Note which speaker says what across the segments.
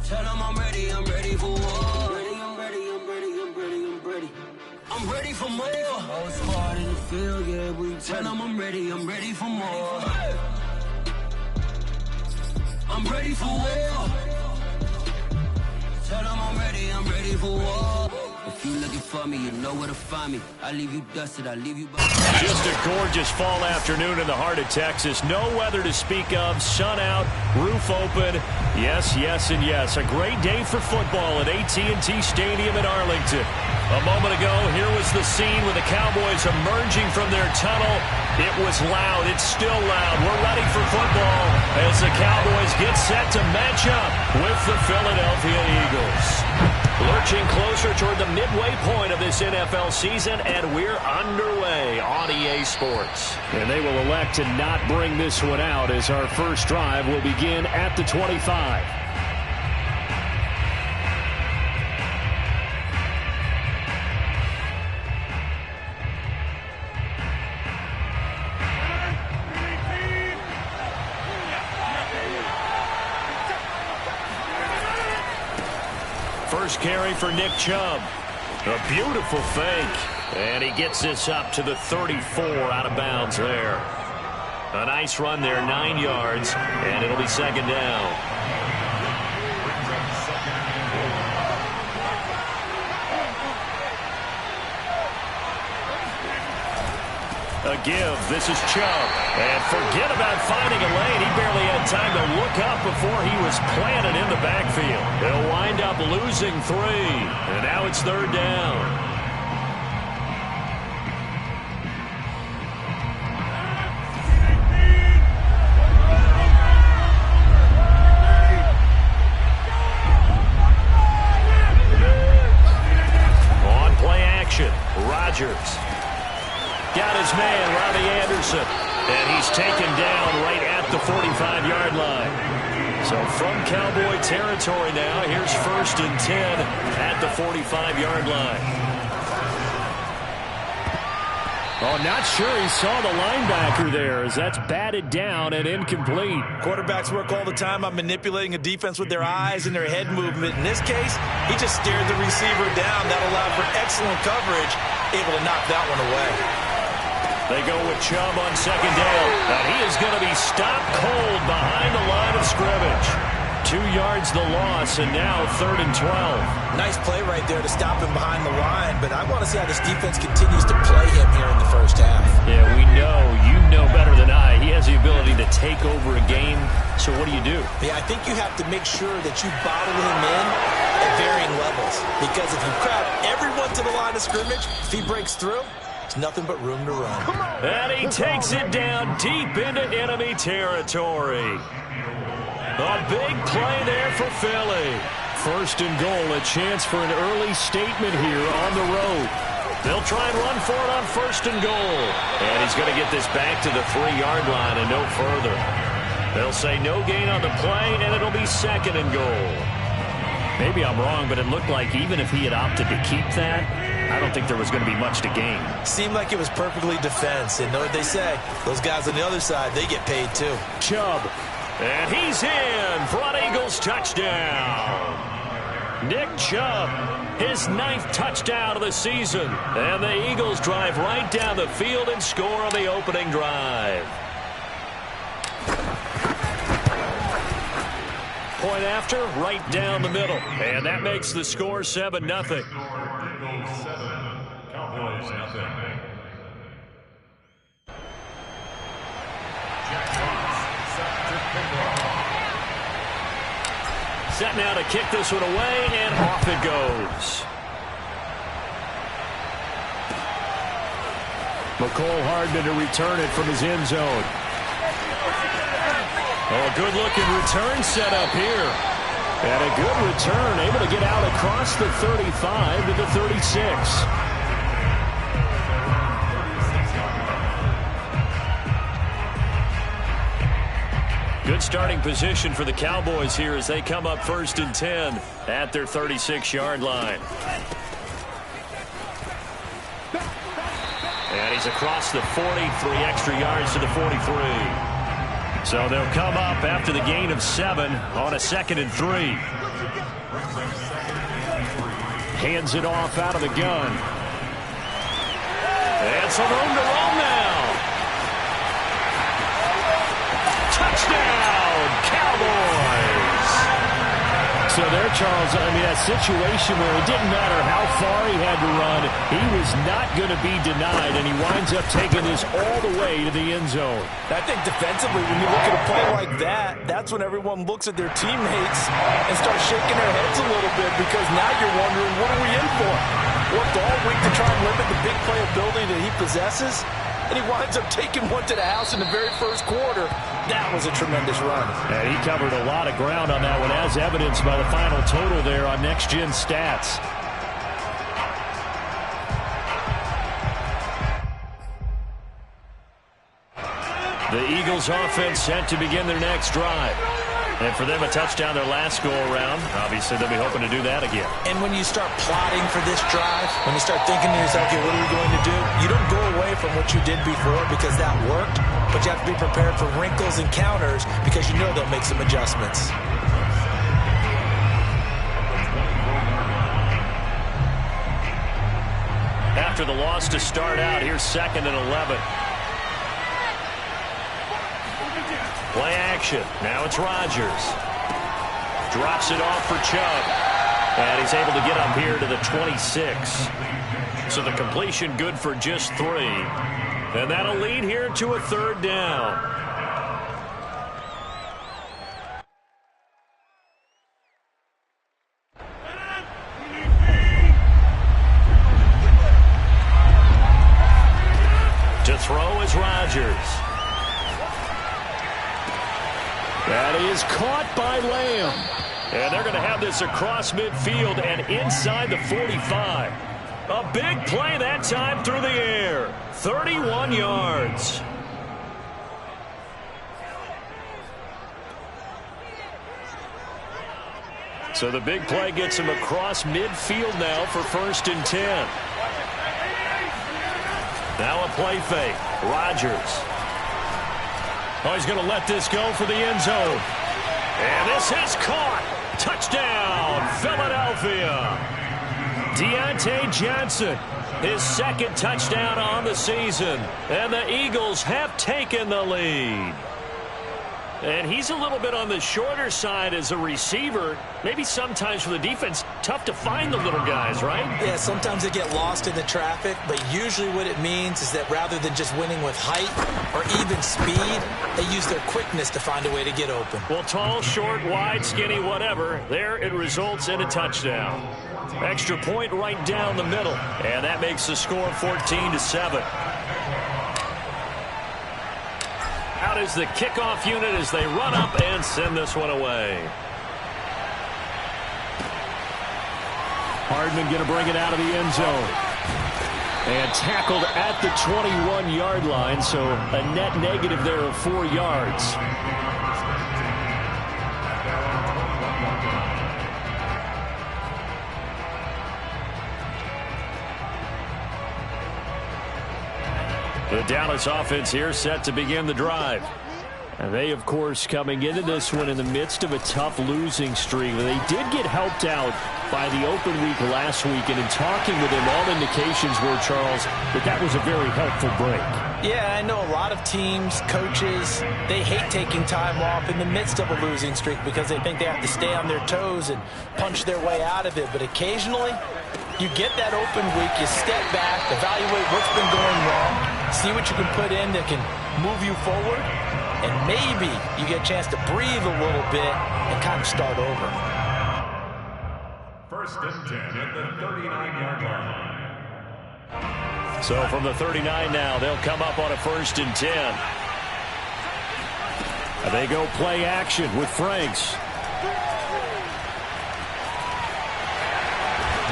Speaker 1: Tell them I'm ready for war. I'm ready for more. Most hard in the field, yeah, we tell them I'm ready for more. I'm ready for war. Tell them I'm ready for war. If you looking for me, you know where to find me. I leave you dusted, I leave you by.
Speaker 2: Just a gorgeous fall afternoon in the heart of Texas. No weather to speak of. Sun out, roof open. Yes, yes, and yes. A great day for football at AT&T Stadium in Arlington. A moment ago, here was the scene with the Cowboys emerging from their tunnel. It was loud. It's still loud. We're ready for football as the Cowboys get set to match up with the Philadelphia Eagles. Lurching closer toward the midway point of this NFL season, and we're underway on EA Sports. And they will elect to not bring this one out as our first drive will begin at the 25. First carry for Nick Chubb. A beautiful fake. And he gets this up to the 34 out of bounds there. A nice run there, 9 yards, and it'll be second down. A give. This is Chubb. And forget about finding a lane. He barely had time to look up before he was planted in the backfield. He'll wind up losing 3. And now it's third down. On play action, Rodgers. Got his man, Robbie Anderson, and he's taken down right at the 45-yard line. So from Cowboy territory now, here's 1st and 10 at the 45-yard line. Oh, not sure he saw the linebacker there as that's batted down and incomplete.
Speaker 3: Quarterbacks work all the time on manipulating a defense with their eyes and their head movement. In this case, he just stared the receiver down. That allowed for excellent coverage, able to knock that one away.
Speaker 2: They go with Chubb on second down, and he is going to be stopped cold behind the line of scrimmage. 2 yards the loss, and now 3rd and 12.
Speaker 3: Nice play right there to stop him behind the line, but I want to see how this defense continues to play him here in the first half.
Speaker 2: Yeah, we know. You know better than I. He has the ability to take over a game, so what do you do?
Speaker 3: Yeah, I think you have to make sure that you bottle him in at varying levels, because if you crowd everyone to the line of scrimmage, if he breaks through, it's nothing but room to run.
Speaker 2: And he takes it down deep into enemy territory. A big play there for Philly. 1st and goal, a chance for an early statement here on the road. They'll try and run for it on 1st and goal. And he's going to get this back to the 3-yard line and no further. They'll say no gain on the play, and it'll be 2nd and goal. Maybe I'm wrong, but it looked like even if he had opted to keep that, I don't think there was going to be much to gain.
Speaker 3: Seemed like it was perfectly defense. And know what they say? Those guys on the other side, they get paid too.
Speaker 2: Chubb. And he's in for an Eagles touchdown. Nick Chubb, his 9th touchdown of the season. And the Eagles drive right down the field and score on the opening drive. Point after, right down the middle. And that makes the score 7-0. Cowboys nothing. Set now to kick this one away, and off it goes. McCole Hardman to return it from his end zone. Oh, a good-looking return set up here. And a good return, able to get out across the 35 to the 36. Good starting position for the Cowboys here as they come up 1st and 10 at their 36-yard line. And he's across the 40, 3 extra yards to the 43. So they'll come up after the gain of 7 on a 2nd and 3. Hands it off out of the gun. And some room to roam now. Touchdown, Cowboys! So there, Charles, I mean, that situation where it didn't matter how far he had to run, he was not going to be denied, and he winds up taking this all the way to the end zone.
Speaker 3: I think defensively, when you look at a play like that, that's when everyone looks at their teammates and starts shaking their heads a little bit, because now you're wondering, what are we in for? Worked all week to try and limit the big play ability that he possesses, and he winds up taking one to the house in the very first quarter. That was a tremendous run.
Speaker 2: And he covered a lot of ground on that one, as evidenced by the final total there on Next Gen Stats. The Eagles offense set to begin their next drive. And for them, a touchdown their last go-around. Obviously, they'll be hoping to do that again.
Speaker 3: And when you start plotting for this drive, when you start thinking to yourself, okay, what are we going to do? You don't go away from what you did before because that worked, but you have to be prepared for wrinkles and counters because you know they'll make some adjustments.
Speaker 2: After the loss to start out, here's 2nd and 11. Play action. Now it's Rodgers. Drops it off for Chubb. And he's able to get up here to the 26. So the completion good for just 3. And that'll lead here to a 3rd down. To throw is Rodgers. That is caught by Lamb. And they're going to have this across midfield and inside the 45. A big play that time through the air. 31 yards. So the big play gets him across midfield now for 1st and 10. Now a play fake. Rodgers. Oh, he's going to let this go for the end zone. And this is caught. Touchdown, Philadelphia. Deontay Johnson, his 2nd touchdown on the season. And the Eagles have taken the lead. And he's a little bit on the shorter side as a receiver. Maybe sometimes for the defense, tough to find the little guys, right?
Speaker 3: Yeah, sometimes they get lost in the traffic, but usually what it means is that rather than just winning with height or even speed, they use their quickness to find a way to get open.
Speaker 2: Well, tall, short, wide, skinny, whatever, there it results in a touchdown. Extra point right down the middle, and that makes the score 14-7. Out is the kickoff unit as they run up and send this one away. Hardman going to bring it out of the end zone. And tackled at the 21-yard line, so a net negative there of 4 yards. The Dallas offense here set to begin the drive. And they, of course, coming into this one in the midst of a tough losing streak. They did get helped out by the open week last week. And in talking with him, all indications were, Charles, that was a very helpful break.
Speaker 3: Yeah, I know a lot of teams, coaches, they hate taking time off in the midst of a losing streak because they think they have to stay on their toes and punch their way out of it. But occasionally, you get that open week, you step back, evaluate what's been going wrong, see what you can put in that can move you forward, and maybe you get a chance to breathe a little bit and kind of start over.
Speaker 4: 1st and 10 at the 39-yard line.
Speaker 2: So from the 39 now, they'll come up on a 1st and 10. They go play action with Franks.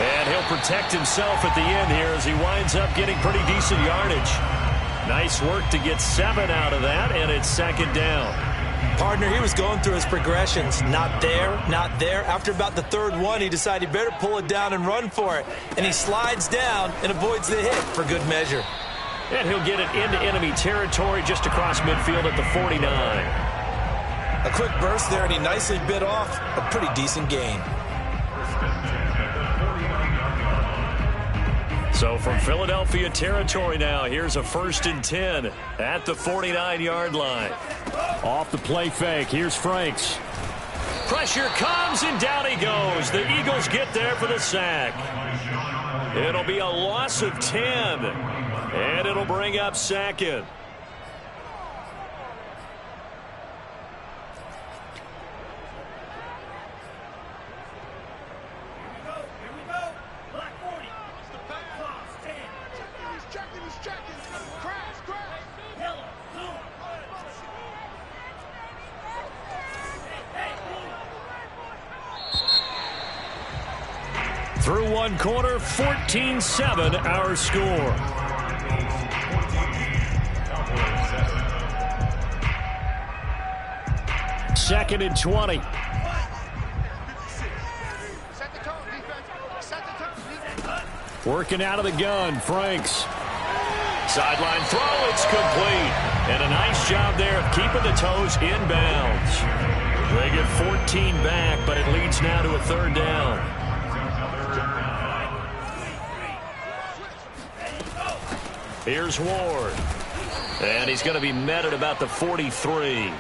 Speaker 2: And he'll protect himself at the end here as he winds up getting pretty decent yardage. Nice work to get 7 out of that, and it's 2nd down.
Speaker 3: Partner, he was going through his progressions. Not there, not there. After about the 3rd one, he decided he better pull it down and run for it. And he slides down and avoids the hit for good measure.
Speaker 2: And he'll get it into enemy territory just across midfield at the 49.
Speaker 3: A quick burst there, and he nicely bit off a pretty decent gain.
Speaker 2: So from Philadelphia territory now, here's a 1st and 10 at the 49-yard line.
Speaker 5: Off the play fake, here's Franks.
Speaker 2: Pressure comes, and down he goes. The Eagles get there for the sack. It'll be a loss of 10, and it'll bring up 2nd. Through one quarter, 14-7 our score. Second and 20.
Speaker 5: Working out of the gun, Franks.
Speaker 2: Sideline throw, it's complete. And a nice job there of keeping the toes inbounds. They get 14 back, but it leads now to a 3rd down. Here's Ward. And he's going to be met at about the 43.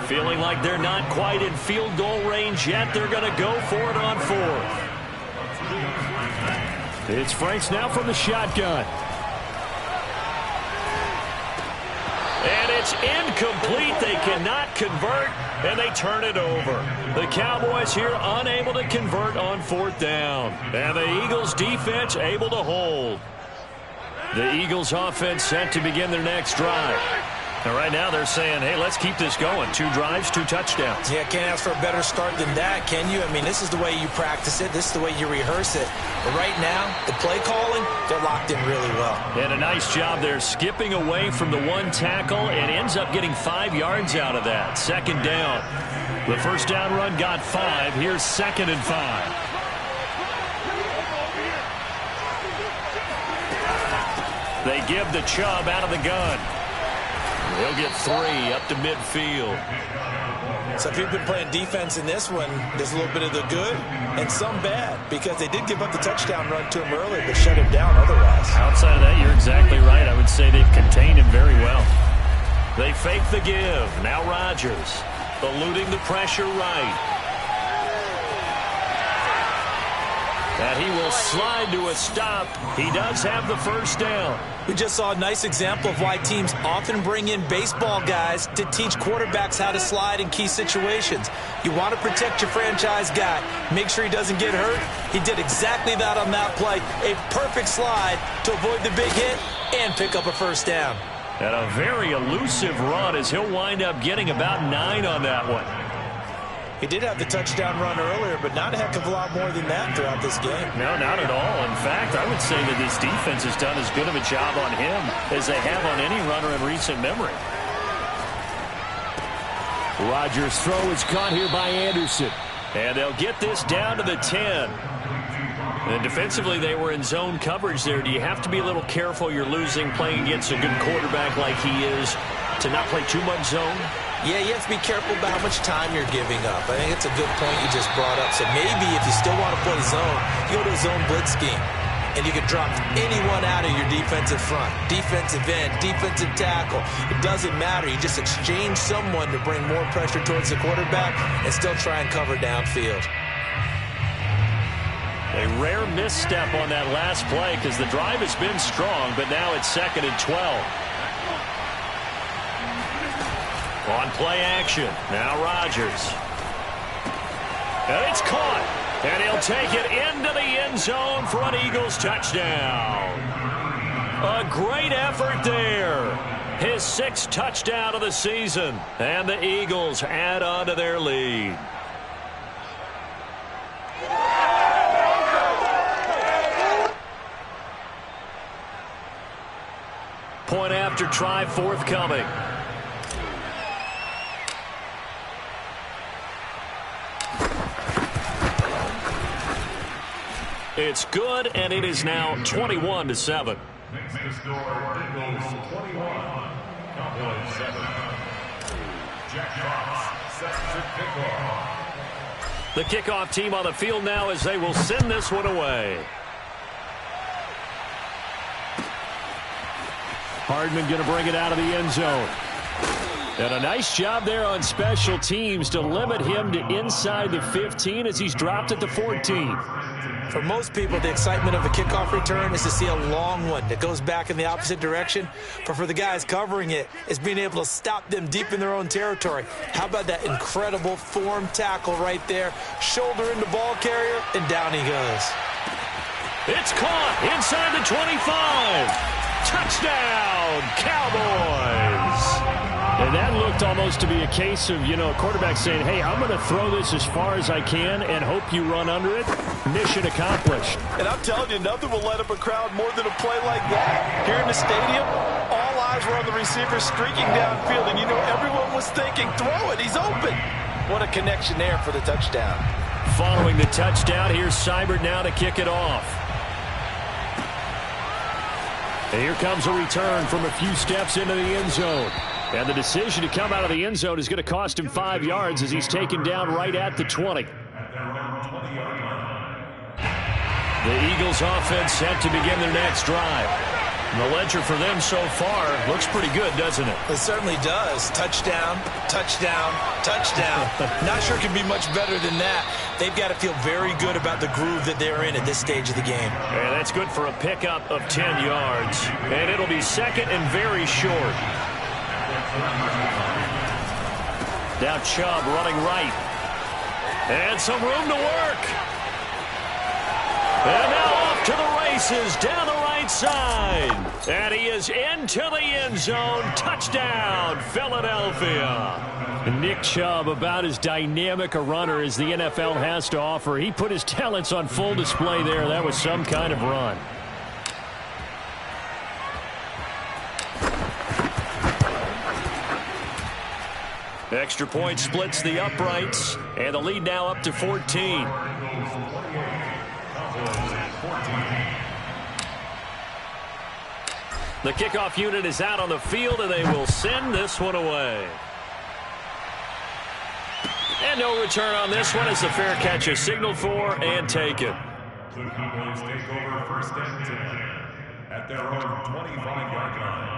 Speaker 2: Feeling like they're not quite in field goal range yet. They're going to go for it on 4th.
Speaker 5: It's Franks now from the shotgun.
Speaker 2: And it's incomplete. They cannot convert, and they turn it over. The Cowboys here unable to convert on 4th down. And the Eagles defense able to hold. The Eagles offense set to begin their next drive. And right now they're saying, hey, let's keep this going. 2 drives, 2 touchdowns.
Speaker 3: Yeah, can't ask for a better start than that, can you? I mean, this is the way you practice it. This is the way you rehearse it. But right now, the play calling, they're locked in really well.
Speaker 2: And a nice job there skipping away from the 1 tackle and ends up getting 5 yards out of that. 2nd down. The 1st down run got 5. Here's 2nd and 5. They give the Chubb out of the gun. He'll get 3 up to midfield.
Speaker 3: So if you've been playing defense in this one, there's a little bit of the good and some bad, because they did give up the touchdown run to him earlier, but shut him down otherwise.
Speaker 2: Outside of that, you're exactly right. I would say they've contained him very well. They fake the give. Now Rodgers eluding the pressure right. And he will slide to a stop. He does have the 1st down.
Speaker 3: We just saw a nice example of why teams often bring in baseball guys to teach quarterbacks how to slide in key situations. You want to protect your franchise guy. Make sure he doesn't get hurt. He did exactly that on that play. A perfect slide to avoid the big hit and pick up a 1st down.
Speaker 2: And a very elusive run as he'll wind up getting about 9 on that one.
Speaker 3: He did have the touchdown run earlier, but not a heck of a lot more than that throughout this game.
Speaker 2: No, not at all. In fact, I would say that this defense has done as good of a job on him as they have on any runner in recent memory.
Speaker 5: Rodgers' throw is caught here by Anderson.
Speaker 2: And they'll get this down to the 10. And defensively, they were in zone coverage there. Do you have to be a little careful? You're losing playing against a good quarterback like he is to not play too much zone?
Speaker 3: Yeah, you have to be careful about how much time you're giving up. I think it's a good point you just brought up. So maybe if you still want to play zone, you go to a zone blitz scheme. And you can drop anyone out of your defensive front. Defensive end, defensive tackle. It doesn't matter. You just exchange someone to bring more pressure towards the quarterback and still try and cover downfield.
Speaker 2: A rare misstep on that last play because the drive has been strong, but now it's 2nd and 12. On play action, now Rodgers. And it's caught. And he'll take it into the end zone for an Eagles touchdown. A great effort there. His 6th touchdown of the season. And the Eagles add on to their lead. Point after try forthcoming. It's good, and it is now 21-7.
Speaker 4: Next score, Eagles 21, Cowboys 7. Jack Fox sets the kickoff.
Speaker 2: The kickoff team on the field now as they will send this one away. Hardman going to bring it out of the end zone. And a nice job there on special teams to limit him to inside the 15 as he's dropped at the 14.
Speaker 3: For most people, the excitement of a kickoff return is to see a long one that goes back in the opposite direction. But for the guys covering it, it's being able to stop them deep in their own territory. How about that incredible form tackle right there? Shoulder into ball carrier, and down he goes.
Speaker 2: It's caught inside the 25. Touchdown, Cowboys. And that looked almost to be a case of, a quarterback saying, hey, I'm going to throw this as far as I can and hope you run under it. Mission accomplished.
Speaker 6: And I'm telling you, nothing will let up a crowd more than a play like that. Here in the stadium, all eyes were on the receiver streaking downfield, and everyone was thinking, throw it, he's open. What a connection there for the touchdown.
Speaker 2: Following the touchdown, here's Seibert now to kick it off. And here comes a return from a few steps into the end zone. And the decision to come out of the end zone is going to cost him 5 yards as he's taken down right at the 20. The Eagles offense set to begin their next drive. And the ledger for them so far looks pretty good, doesn't it?
Speaker 3: It certainly does. Touchdown, touchdown, touchdown. Not sure it can be much better than that. They've got to feel very good about the groove that they're in at this stage of the game.
Speaker 2: And that's good for a pickup of 10 yards. And it'll be second and very short. Now Chubb running right. And some room to work. And now off to the races down the right side. And he is into the end zone. Touchdown, Philadelphia. Nick Chubb, about as dynamic a runner as the NFL has to offer. He put his talents on full display there. That was some kind of run. Extra point splits the uprights, and the lead now up to 14. The kickoff unit is out on the field, and they will send this one away. And no return on this one as the fair catch is signaled for and taken.
Speaker 4: The Cowboys take over first and 10 at their own 25-yard line.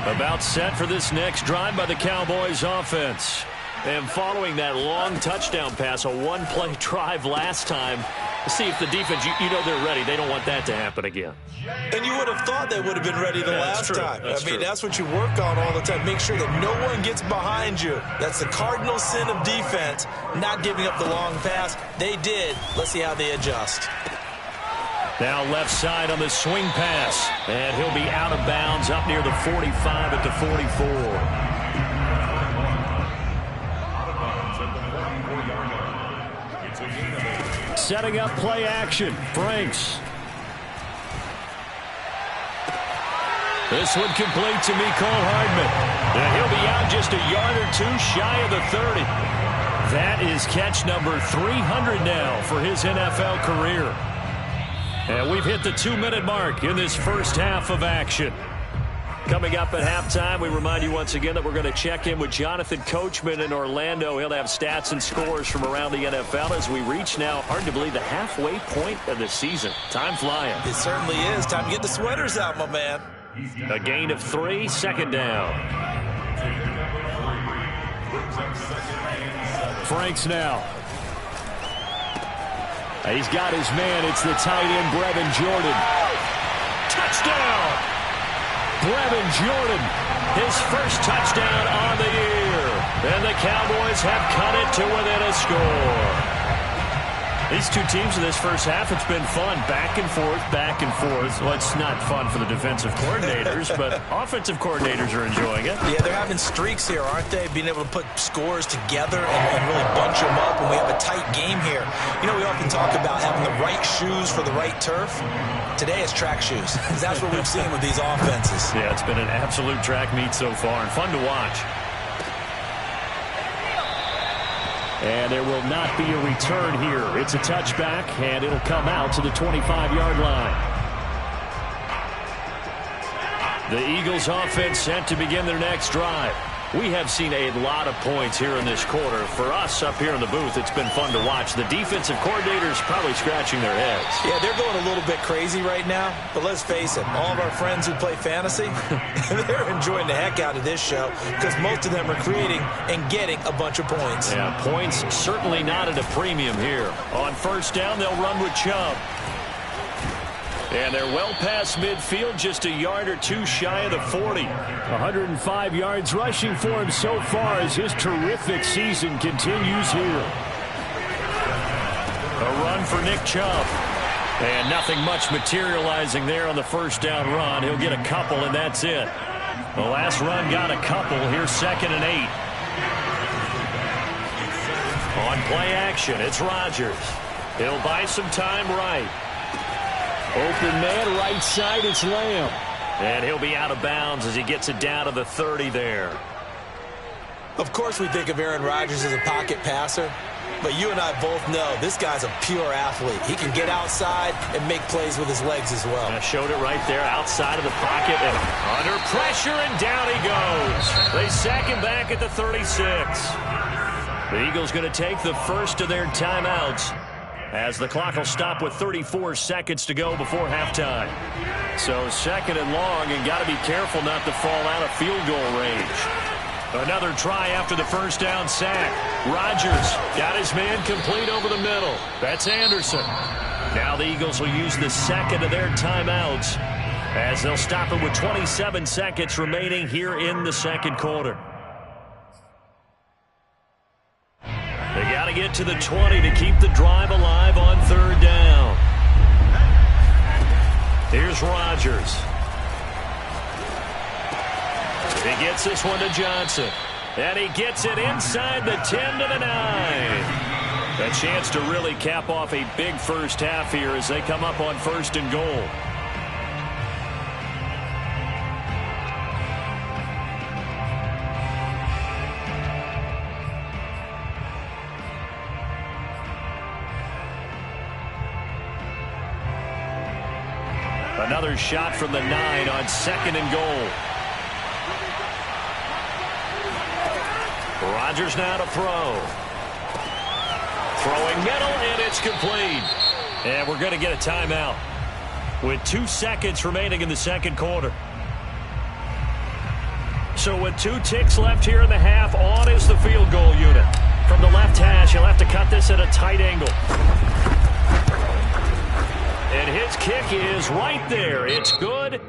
Speaker 2: About set for this next drive by the Cowboys offense. And following that long touchdown pass, a one-play drive last time, see if the defense, they're ready. They don't want that to happen again.
Speaker 3: And you would have thought they would have been ready the last time. That's what you work on all the time. Make sure that no one gets behind you. That's the cardinal sin of defense, not giving up the long pass. They did. Let's see how they adjust.
Speaker 2: Now left side on the swing pass. And he'll be out of bounds up near the 45 at the 44. Setting up play action. Franks. This one complete to Mecole Hardman. And he'll be out just a yard or two shy of the 30. That is catch number 300 now for his NFL career. And we've hit the 2-minute mark in this first half of action. Coming up at halftime, we remind you once again that we're going to check in with Jonathan Coachman in Orlando. He'll have stats and scores from around the NFL as we reach now, hard to believe, the halfway point of the season. Time flying.
Speaker 3: It certainly is. Time to get the sweaters out, my man.
Speaker 2: A gain of 3, second down. Franks now. He's got his man. It's the tight end, Brevin Jordan. Touchdown! Brevin Jordan, his first touchdown on the year. And the Cowboys have cut it to within a score. These two teams in this first half, it's been fun. Back and forth, back and forth. Well, it's not fun for the defensive coordinators, but offensive coordinators are enjoying it.
Speaker 3: Yeah, they're having streaks here, aren't they? Being able to put scores together and really bunch them up, and we have a tight game here. We often talk about having the right shoes for the right turf. Today it's track shoes. That's what we've seen with these offenses.
Speaker 2: Yeah, it's been an absolute track meet so far, and fun to watch. And there will not be a return here. It's a touchback, and it'll come out to the 25-yard line. The Eagles offense set to begin their next drive. We have seen a lot of points here in this quarter. For us up here in the booth, it's been fun to watch. The defensive coordinators probably scratching their heads.
Speaker 3: Yeah, they're going a little bit crazy right now. But let's face it, all of our friends who play fantasy, they're enjoying the heck out of this show because most of them are creating and getting a bunch of points.
Speaker 2: Yeah, points certainly not at a premium here. On first down, they'll run with Chubb. And they're well past midfield, just a yard or two shy of the 40.
Speaker 5: 105 yards rushing for him so far as his terrific season continues here.
Speaker 2: A run for Nick Chubb. And nothing much materializing there on the first down run. He'll get a couple, and that's it. The last run got a couple. Here's 2nd and 8. On play action, it's Rodgers. He'll buy some time right.
Speaker 5: Open man, right side, it's Lamb.
Speaker 2: And he'll be out of bounds as he gets it down to the 30 there.
Speaker 3: Of course we think of Aaron Rodgers as a pocket passer, but you and I both know this guy's a pure athlete. He can get outside and make plays with his legs as well.
Speaker 2: I showed it right there outside of the pocket and under pressure, and down he goes. They sack him back at the 36. The Eagles going to take the first of their timeouts, as the clock will stop with 34 seconds to go before halftime. So 2nd and long, and got to be careful not to fall out of field goal range. Another try after the first down sack. Rodgers got his man complete over the middle. That's Anderson. Now the Eagles will use the second of their timeouts, as they'll stop it with 27 seconds remaining here in the second quarter. They got to get to the 20 to keep the drive alive on 3rd down. Here's Rodgers. He gets this one to Johnson. And he gets it inside the 10 to the 9. A chance to really cap off a big first half here as they come up on 1st and goal. Another shot from the 9 on 2nd and goal. Rodgers now to throw. Throwing middle, and it's complete. And we're going to get a timeout with 2 seconds remaining in the second quarter. So with 2 ticks left here in the half, on is the field goal unit. From the left hash, he'll have to cut this at a tight angle. And his kick is right there. It's good.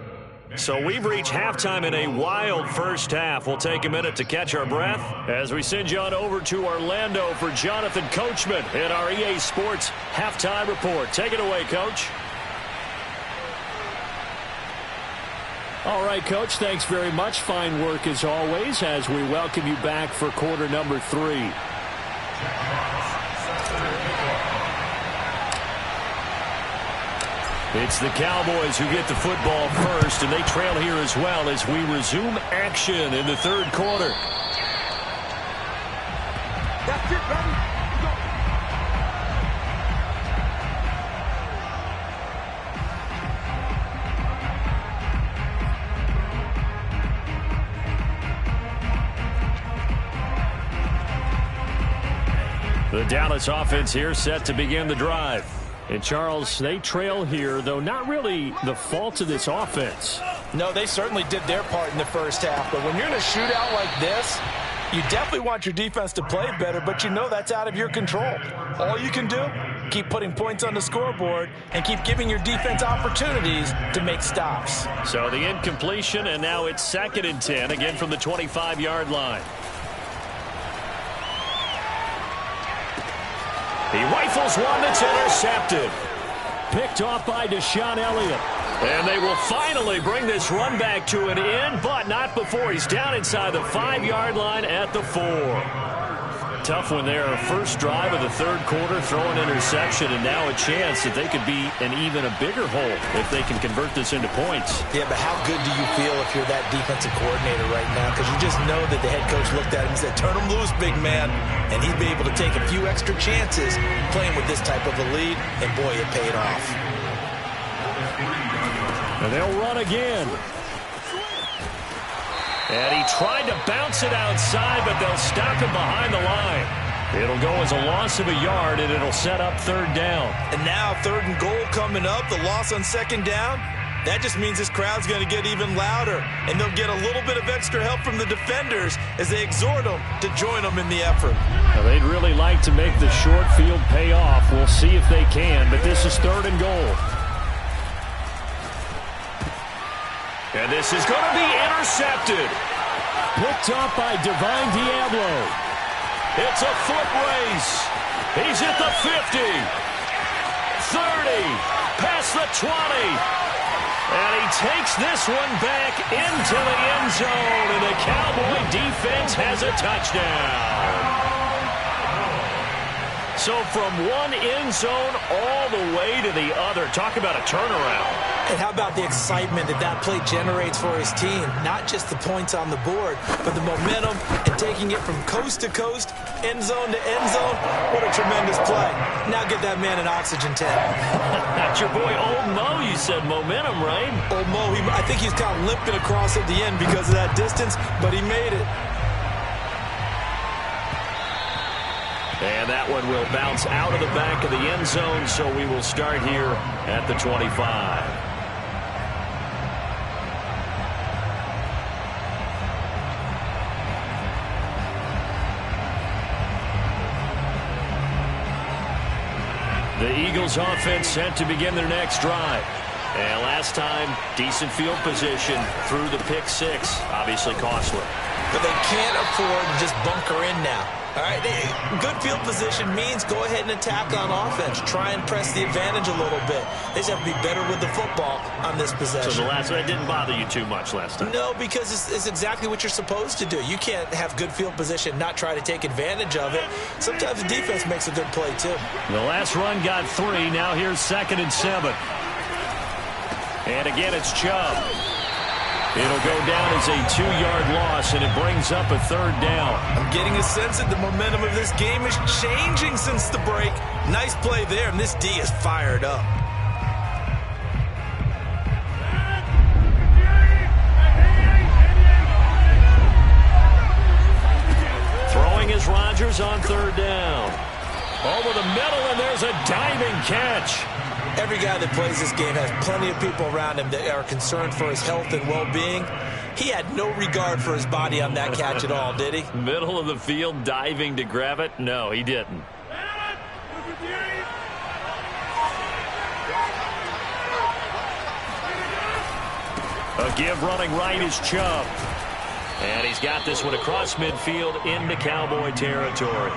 Speaker 2: So we've reached halftime in a wild first half. We'll take a minute to catch our breath as we send you on over to Orlando for Jonathan Coachman in our EA Sports Halftime Report. Take it away, Coach.
Speaker 5: All right, Coach, thanks very much. Fine work as always as we welcome you back for quarter number 3.
Speaker 2: It's the Cowboys who get the football first, and they trail here as well as we resume action in the third quarter.
Speaker 7: That's it, baby.
Speaker 2: The Dallas offense here set to begin the drive. And, Charles, they trail here, though not really the fault of this offense.
Speaker 3: No, they certainly did their part in the first half. But when you're in a shootout like this, you definitely want your defense to play better, but you know that's out of your control. All you can do, keep putting points on the scoreboard and keep giving your defense opportunities to make stops.
Speaker 2: So the incompletion, and now it's 2nd and 10, again from the 25-yard line. He rifles one that's intercepted.
Speaker 5: Picked off by Deshaun Elliott.
Speaker 2: And they will finally bring this run back to an end, but not before he's down inside the 5-yard line at the 4. Tough one there. First drive of the third quarter, throwing interception, and now a chance that they could be in even a bigger hole if they can convert this into points.
Speaker 3: Yeah, but how good do you feel if you're that defensive coordinator right now? Because you just know that the head coach looked at him and said, turn him loose, big man. And he'd be able to take a few extra chances playing with this type of a lead, and boy, it paid off.
Speaker 5: And they'll run again.
Speaker 2: And he tried to bounce it outside, but they'll stop him behind the line. It'll go as a loss of a yard, and it'll set up third down.
Speaker 6: And now 3rd and goal coming up, the loss on 2nd down. That just means this crowd's going to get even louder, and they'll get a little bit of extra help from the defenders as they exhort them to join them in the effort.
Speaker 5: Well, they'd really like to make the short field pay off. We'll see if they can, but this is 3rd and goal.
Speaker 2: And this is going to be intercepted.
Speaker 5: Picked up by Divine Diablo.
Speaker 2: It's a foot race. He's at the 50, 30, past the 20. And he takes this one back into the end zone, and the Cowboy defense has a touchdown. So from one end zone all the way to the other. Talk about a turnaround.
Speaker 3: And how about the excitement that play generates for his team? Not just the points on the board, but the momentum and taking it from coast to coast, end zone to end zone. What a tremendous play. Now get that man an oxygen tank.
Speaker 2: That's your boy Old Mo. You said momentum, right?
Speaker 3: Old Mo, I think he's kind of limping across at the end because of that distance, but he made it.
Speaker 2: And that one will bounce out of the back of the end zone, so we will start here at the 25. The Eagles offense set to begin their next drive. And last time, decent field position through the pick six. Obviously costly.
Speaker 3: But they can't afford to just bunker in now. All right, good field position means go ahead and attack on offense. Try and press the advantage a little bit. They just have to be better with the football on this possession.
Speaker 2: So the last one didn't bother you too much last time?
Speaker 3: No, because it's exactly what you're supposed to do. You can't have good field position, not try to take advantage of it. Sometimes the defense makes a good play, too.
Speaker 2: The last run got 3. Now here's 2nd and 7. And again, it's Chubb. It'll go down as a 2-yard loss, and it brings up a 3rd down.
Speaker 3: I'm getting a sense that the momentum of this game is changing since the break. Nice play there, and this D is fired up.
Speaker 2: Throwing is Rodgers on 3rd down. Over the middle, and there's a diving catch.
Speaker 3: Every guy that plays this game has plenty of people around him that are concerned for his health and well-being. He had no regard for his body on that catch at all, did he?
Speaker 2: Middle of the field, diving to grab it? No, he didn't. A give running right is Chubb. And he's got this one across midfield into Cowboy territory.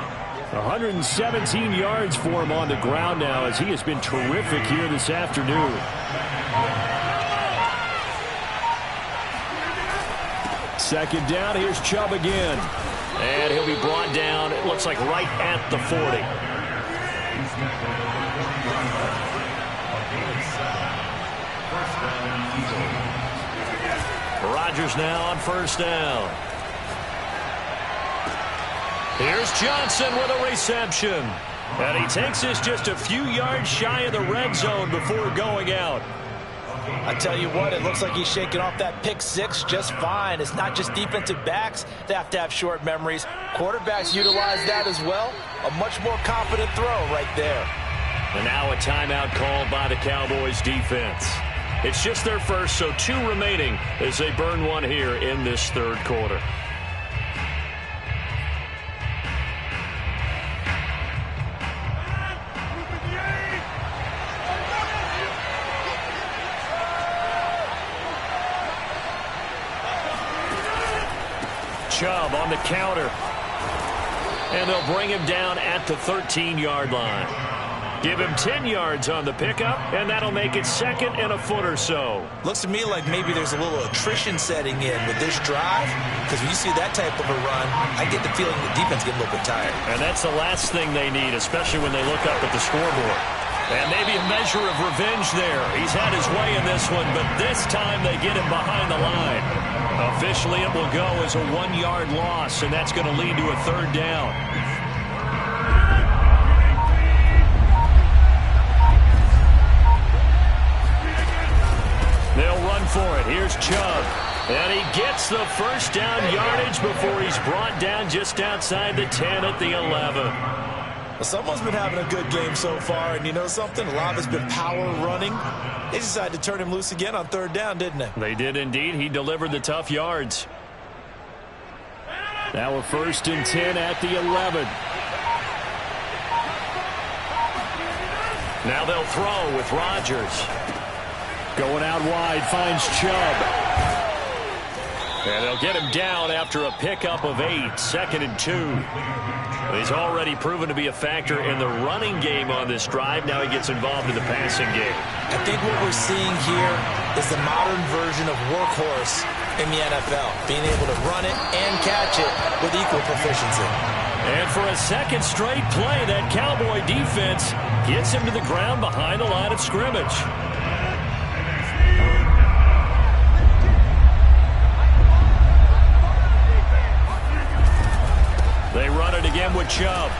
Speaker 5: 117 yards for him on the ground now as he has been terrific here this afternoon. Second down, here's Chubb again.
Speaker 2: And he'll be brought down, it looks like right at the 40. Rodgers now on 1st down. Here's Johnson with a reception. And he takes this just a few yards shy of the red zone before going out.
Speaker 3: I tell you what, it looks like he's shaking off that pick six just fine. It's not just defensive backs that have to have short memories. Quarterbacks utilize that as well. A much more confident throw right there.
Speaker 2: And now a timeout called by the Cowboys defense. It's just their first, so 2 remaining as they burn one here in this 3rd quarter. Chubb on the counter. And they'll bring him down at the 13-yard line. Give him 10 yards on the pickup, and that'll make it 2nd and a foot or so.
Speaker 3: Looks to me like maybe there's a little attrition setting in with this drive, because when you see that type of a run, I get the feeling the defense getting a little bit tired.
Speaker 2: And that's the last thing they need, especially when they look up at the scoreboard. And maybe a measure of revenge there. He's had his way in this one, but this time they get him behind the line. Officially, it will go as a 1-yard loss, and that's going to lead to a 3rd down. They'll run for it. Here's Chubb. And he gets the first down yardage before he's brought down just outside the 10 at the 11.
Speaker 3: Well, someone's been having a good game so far, and you know something? A lot of it's been power running. They decided to turn him loose again on 3rd down, didn't they?
Speaker 2: They did indeed. He delivered the tough yards. Now a 1st and 10 at the 11. Now they'll throw with Rodgers. Going out wide, finds Chubb. And they'll get him down after a pickup of 8, 2nd and 2. He's already proven to be a factor in the running game on this drive. Now he gets involved in the passing game.
Speaker 3: I think what we're seeing here is the modern version of workhorse in the NFL, being able to run it and catch it with equal proficiency.
Speaker 2: And for a second straight play, that Cowboy defense gets him to the ground behind the line of scrimmage. They run it again with Chubb.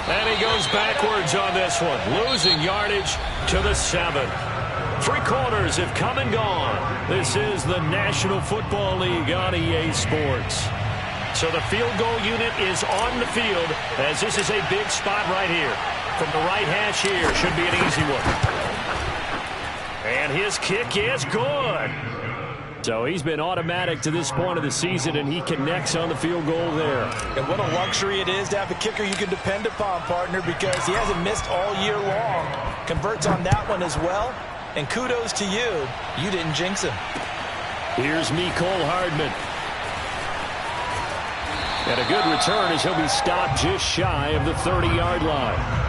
Speaker 2: And he goes backwards on this one, losing yardage to the 7. 3 quarters have come and gone. This is the National Football League on EA Sports. So the field goal unit is on the field as this is a big spot right here. From the right hash here, should be an easy one. And his kick is good. So he's been automatic to this point of the season, and he connects on the field goal there.
Speaker 3: And what a luxury it is to have a kicker you can depend upon, partner, because he hasn't missed all year long. Converts on that one as well. And kudos to you. You didn't jinx him.
Speaker 2: Here's Mecole Hardman. And a good return as he'll be stopped just shy of the 30-yard line.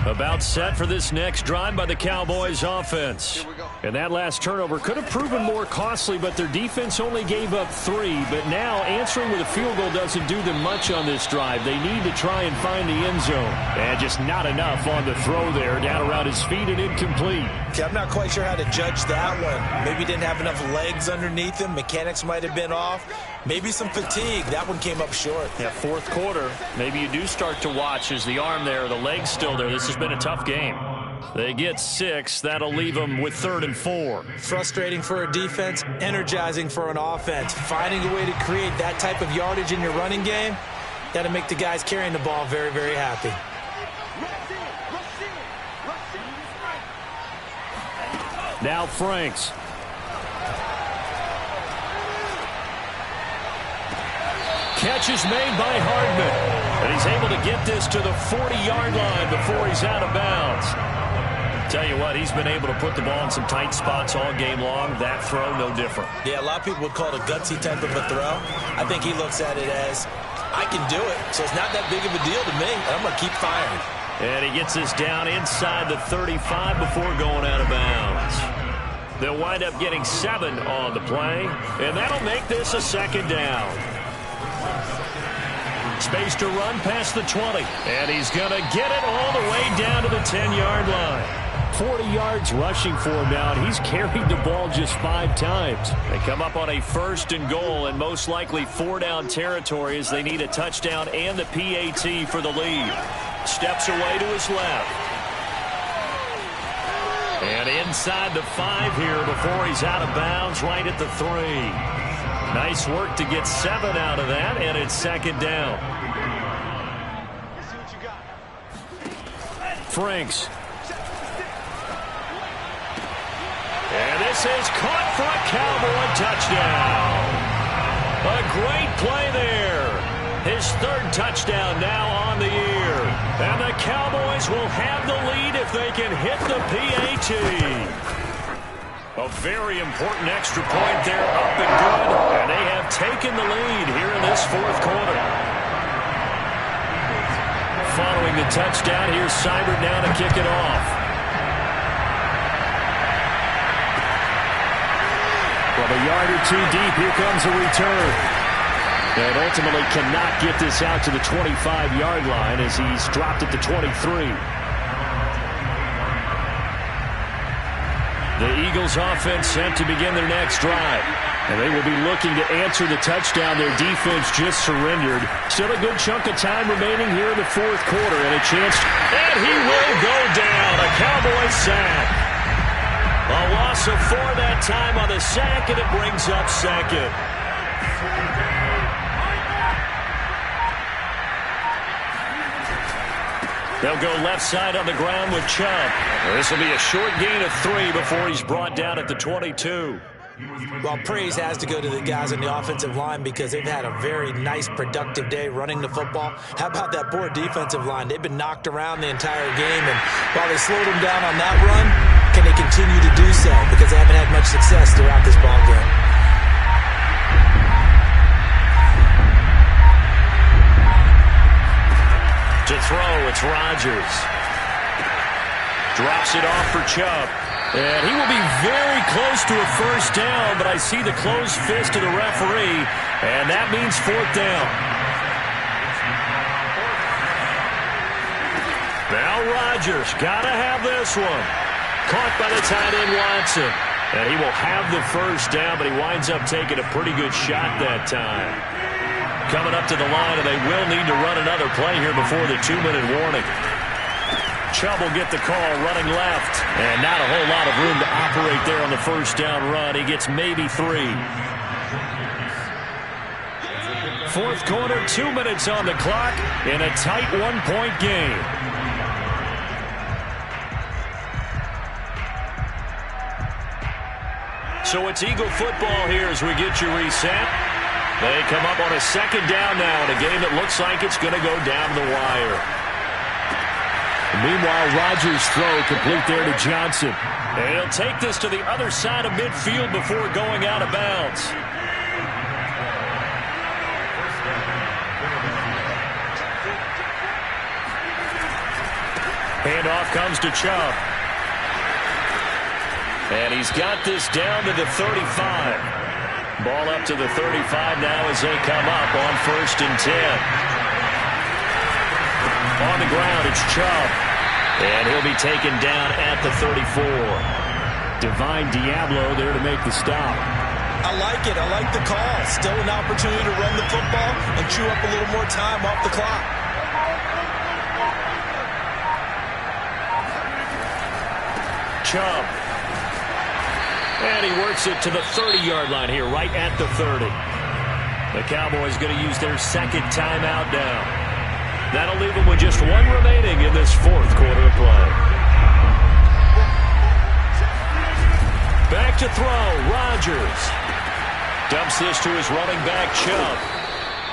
Speaker 2: About set for this next drive by the Cowboys offense. And that last turnover could have proven more costly, but their defense only gave up 3. But now answering with a field goal doesn't do them much on this drive. They need to try and find the end zone. And just not enough on the throw there. Down around his feet and incomplete.
Speaker 3: Okay, I'm not quite sure how to judge that one. Maybe he didn't have enough legs underneath him. Mechanics might have been off. Maybe some fatigue. That one came up short.
Speaker 2: Yeah, 4th quarter. Maybe you do start to watch as the arm there, the leg's still there. This has been a tough game. They get 6. That'll leave them with 3rd and 4.
Speaker 3: Frustrating for a defense, energizing for an offense. Finding a way to create that type of yardage in your running game, that'll make the guys carrying the ball very, very happy.
Speaker 2: Now Franks. Catch is made by Hardman. And he's able to get this to the 40-yard line before he's out of bounds. Tell you what, he's been able to put the ball in some tight spots all game long. That throw, no different.
Speaker 3: Yeah, a lot of people would call it a gutsy type of a throw. I think he looks at it as, I can do it, so it's not that big of a deal to me, and I'm going to keep firing.
Speaker 2: And he gets this down inside the 35 before going out of bounds. They'll wind up getting 7 on the play, and that'll make this a 2nd down. Space to run past the 20. And he's going to get it all the way down to the 10-yard line. 40 yards rushing for him now, and he's carried the ball just 5 times. They come up on a 1st and goal, and most likely 4-down territory as they need a touchdown and the PAT for the lead. Steps away to his left. And inside the 5 here before he's out of bounds right at the 3. Nice work to get 7 out of that, and it's 2nd down. Franks. And this is caught for a Cowboy touchdown. A great play there. His 3rd touchdown now on the year. And the Cowboys will have the lead if they can hit the PAT. A very important extra point there, up and good. And they have taken the lead here in this 4th quarter. Following the touchdown, here's Seibert now to kick it off. From a yard or 2 deep, here comes a return. And ultimately cannot get this out to the 25-yard line as he's dropped at the 23. The Eagles offense set to begin their next drive.
Speaker 5: And they will be looking to answer the touchdown their defense just surrendered. Still a good chunk of time remaining here in the fourth quarter, and a chance. And he will go down. A Cowboy sack. A loss of 4 that time on the sack, and it brings up second. They'll go left side on the ground with Chubb. This will be a short gain of 3 before he's brought down at the 22.
Speaker 3: Well, praise has to go to the guys on the offensive line because they've had a very nice, productive day running the football. How about that poor defensive line? They've been knocked around the entire game, and while they slowed them down on that run, can they continue to do so? Because they haven't had much success throughout this ball game.
Speaker 5: To throw, it's Rodgers. Drops it off for Chubb. And he will be very close to a first down, but I see the closed fist of the referee, and that means fourth down. Now Rodgers, gotta have this one. Caught by the tight end Watson. And he will have the first down, but he winds up taking a pretty good shot that time. Coming up to the line, and they will need to run another play here before the 2-minute warning. Chubb will get the call running left. And not a whole lot of room to operate there on the first down run. He gets maybe 3. Fourth quarter, 2 minutes on the clock in a tight 1-point game. So it's Eagle football here as we get you reset. They come up on a second down now in a game that looks like it's going to go down the wire. Meanwhile, Rodgers' throw complete there to Johnson. And he'll take this to the other side of midfield before going out of bounds. Handoff comes to Chubb. And he's got this down to the 35. Ball up to the 35 now as they come up on 1st and 10. On the ground, it's Chubb. And he'll be taken down at the 34. Divine Diablo there to make the stop.
Speaker 3: I like it. I like the call. Still an opportunity to run the football and chew up a little more time off the clock.
Speaker 5: Chubb. And he works it to the 30-yard line here, right at the 30. The Cowboys going to use their second timeout now. That'll leave them with just 1 remaining in this fourth quarter of play. Back to throw, Rodgers. Dumps this to his running back, Chubb.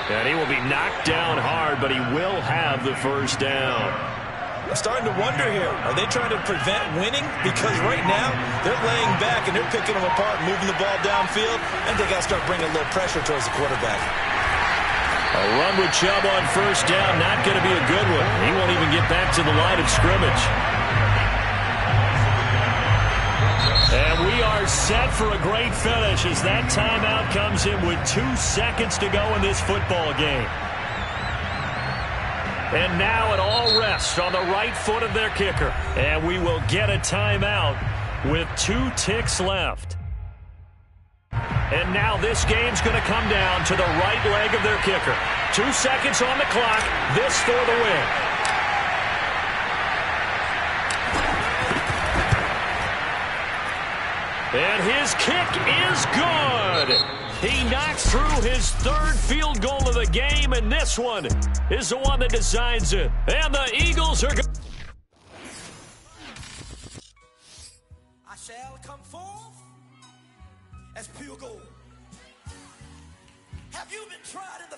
Speaker 5: And he will be knocked down hard, but he will have the first down.
Speaker 3: I'm starting to wonder here, are they trying to prevent winning? Because right now, they're laying back and they're picking them apart, moving the ball downfield, and they got to start bringing a little pressure towards the quarterback.
Speaker 5: A run with Chubb on first down, not going to be a good one. He won't even get back to the line of scrimmage. And we are set for a great finish as that timeout comes in with 2 seconds to go in this football game. And now it all rests on the right foot of their kicker. And we will get a timeout with 2 ticks left. And now this game's going to come down to the right leg of their kicker. 2 seconds on the clock. This for the win. And his kick is good. He knocks through his 3rd field goal of the game, and this one is the one that decides it. And the Eagles are good.
Speaker 7: I shall come forth as pure gold. Have you been tried in the